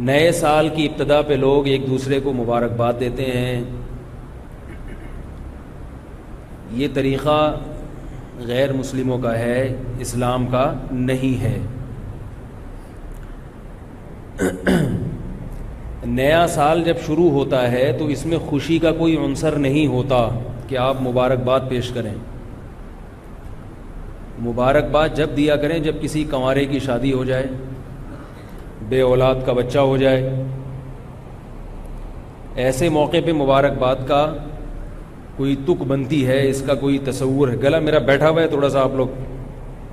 نئے سال کی ابتدا پہ لوگ ایک دوسرے کو مبارکباد دیتے ہیں. یہ طریقہ غیر مسلموں کا ہے، اسلام کا نہیں ہے. نیا سال جب شروع ہوتا ہے تو اس میں خوشی کا کوئی عنصر نہیں ہوتا کہ آپ مبارکباد پیش کریں. مبارکباد جب دیا کریں جب کسی کنوارے کی شادی ہو جائے، بے اولاد کا بچہ ہو جائے. ایسے موقع پہ مبارکباد کا کوئی تک بنتی ہے، اس کا کوئی تصور ہے. گلا میرا بیٹھا ہوا ہے، تھوڑا سا آپ لوگ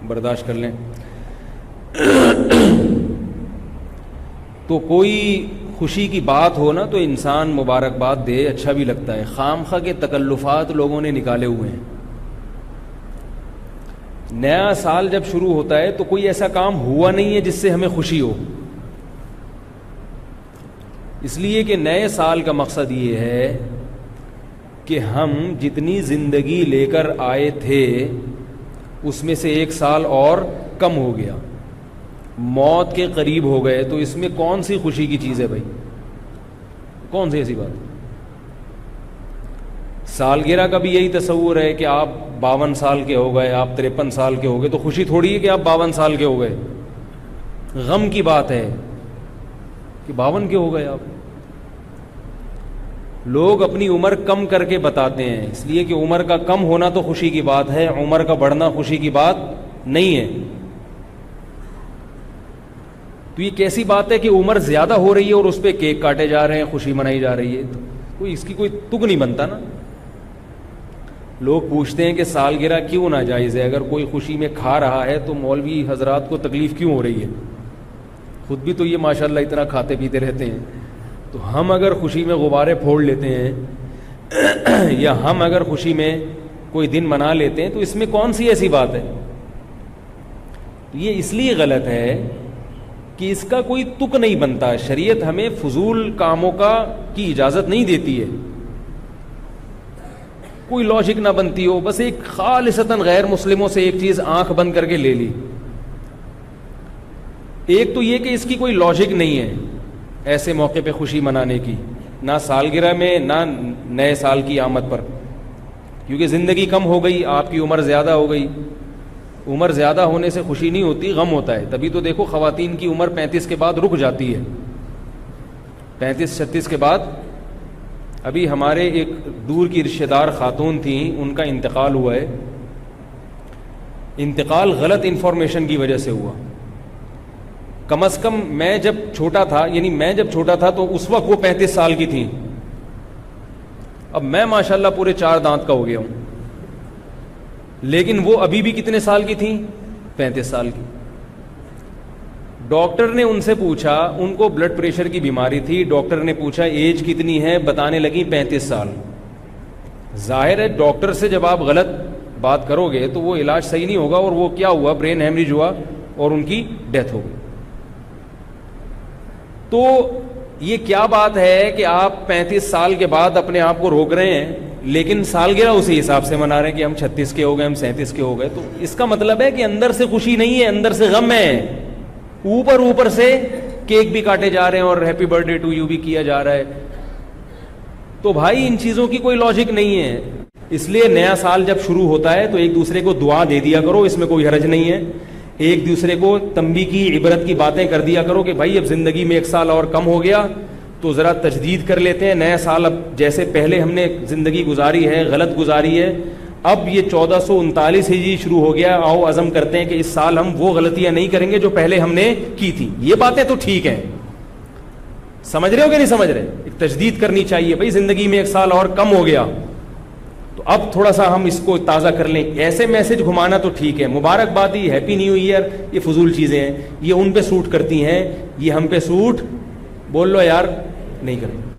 برداشت کر لیں. تو کوئی خوشی کی بات ہو نا تو انسان مبارکباد دے، اچھا بھی لگتا ہے. خام خواہ کے تکلفات لوگوں نے نکالے ہوئے ہیں. نیا سال جب شروع ہوتا ہے تو کوئی ایسا کام ہوا نہیں ہے جس سے ہمیں خوشی ہو. اس لیے کہ نئے سال کا مقصد یہ ہے کہ ہم جتنی زندگی لے کر آئے تھے اس میں سے ایک سال اور کم ہو گیا، موت کے قریب ہو گئے. تو اس میں کون سی خوشی کی چیز ہے بھائی؟ کون سی ایسی بات؟ سالگرہ کا بھی یہی تصور ہے کہ آپ 52 سال کے ہو گئے، آپ 53 سال کے ہو گئے. تو خوشی تھوڑی ہے کہ آپ 52 سال کے ہو گئے، غم کی بات ہے کہ 52 کے ہو گئے آپ. لوگ اپنی عمر کم کر کے بتاتے ہیں، اس لیے کہ عمر کا کم ہونا تو خوشی کی بات ہے، عمر کا بڑھنا خوشی کی بات نہیں ہے. تو یہ کیسی بات ہے کہ عمر زیادہ ہو رہی ہے اور اس پہ کیک کاٹے جا رہے ہیں، خوشی منائی جا رہی ہے؟ کوئی اس کی کوئی تک نہیں بنتا نا. لوگ پوچھتے ہیں کہ سالگرہ کیوں ناجائز ہے؟ اگر کوئی خوشی میں کھا رہا ہے تو مولوی حضرات کو تکلیف کیوں ہو رہی ہے؟ خود بھی تو یہ ماشاءاللہ اتنا کھاتے پیتے رہتے ہیں. تو ہم اگر خوشی میں غبارے پھوڑ لیتے ہیں یا ہم اگر خوشی میں کوئی دن منا لیتے ہیں تو اس میں کون سی ایسی بات ہے؟ یہ اس لیے غلط ہے کہ اس کا کوئی تک نہیں بنتا. شریعت ہمیں فضول کاموں کی اجازت نہیں دیتی ہے. کوئی لاجک نہ بنتی ہو، بس ایک خالصتاً غیر مسلموں سے ایک چیز آنکھ بند کر کے لے لی. ایک تو یہ کہ اس کی کوئی لاجک نہیں ہے ایسے موقع پہ خوشی منانے کی، نہ سالگرہ میں نہ نئے سال کی آمد پر، کیونکہ زندگی کم ہو گئی، آپ کی عمر زیادہ ہو گئی. عمر زیادہ ہونے سے خوشی نہیں ہوتی، غم ہوتا ہے. تبھی تو دیکھو خواتین کی عمر 35 کے بعد رک جاتی ہے، 35-36 کے بعد. ابھی ہمارے ایک دور کی رشتہ دار خاتون تھیں، ان کا انتقال ہوا ہے. انتقال غلط انفارمیشن کی وجہ سے ہوا. کم از کم میں جب چھوٹا تھا تو اس وقت وہ 35 سال کی تھیں. اب میں ماشاءاللہ پورے 4 دانت کا ہو گیا ہوں، لیکن وہ ابھی بھی کتنے سال کی تھیں؟ 35 سال کی. ڈاکٹر نے ان سے پوچھا، ان کو بلڈ پریشر کی بیماری تھی. ڈاکٹر نے پوچھا ایج کتنی ہے؟ بتانے لگی 35 سال. ظاہر ہے ڈاکٹر سے جب آپ غلط بات کرو گے تو وہ علاج صحیح نہیں ہوگا، اور وہ کیا ہوا؟ برین ہیمریج ہوا اور ان کی ڈیتھ ہو گئی. تو یہ کیا بات ہے کہ آپ 35 سال کے بعد اپنے آپ کو روک رہے ہیں لیکن سالگرہ اسی حساب سے منا رہے ہیں کہ ہم 36 کے ہو گئے، ہم 37 کے ہو گئے. تو اس کا مطلب ہے کہ اندر سے خوشی نہیں ہے، اندر سے غم ہے. اوپر سے کیک بھی کاٹے جا رہے ہیں اور ہیپی برتھ ڈے ٹو یو بھی کیا جا رہا ہے. تو بھائی ان چیزوں کی کوئی لاجک نہیں ہے. اس لیے نیا سال جب شروع ہوتا ہے تو ایک دوسرے کو دعا دے دیا کرو، اس میں کوئی حرج نہیں ہے. ایک دوسرے کو تنبیہ کی، عبرت کی باتیں کر دیا کرو کہ بھائی اب زندگی میں ایک سال اور کم ہو گیا تو ذرا تجدید کر لیتے ہیں. نیا سال اب جیسے پہلے ہم نے زندگی گزاری ہے غلط گزاری ہے، اب یہ 1439 ہجری شروع ہو گیا، آؤ عزم کرتے ہیں کہ اس سال ہم وہ غلطیاں نہیں کریں گے جو پہلے ہم نے کی تھی. یہ باتیں تو ٹھیک ہیں، سمجھ رہے ہو کہ نہیں سمجھ رہے؟ ایک تجدید کرنی چاہیے. بھائی زندگی میں ایک سال اور کم ہو گیا تو اب تھوڑا سا ہم اس کو تازہ کر لیں. ایسے میسج گھمانا تو ٹھیک ہے، مبارکبادی، ہیپی نیو ایئر، یہ فضول چیزیں ہیں. یہ ان پہ سوٹ کرتی ہیں، یہ ہم پہ سوٹ بول لو یار نہیں کریں.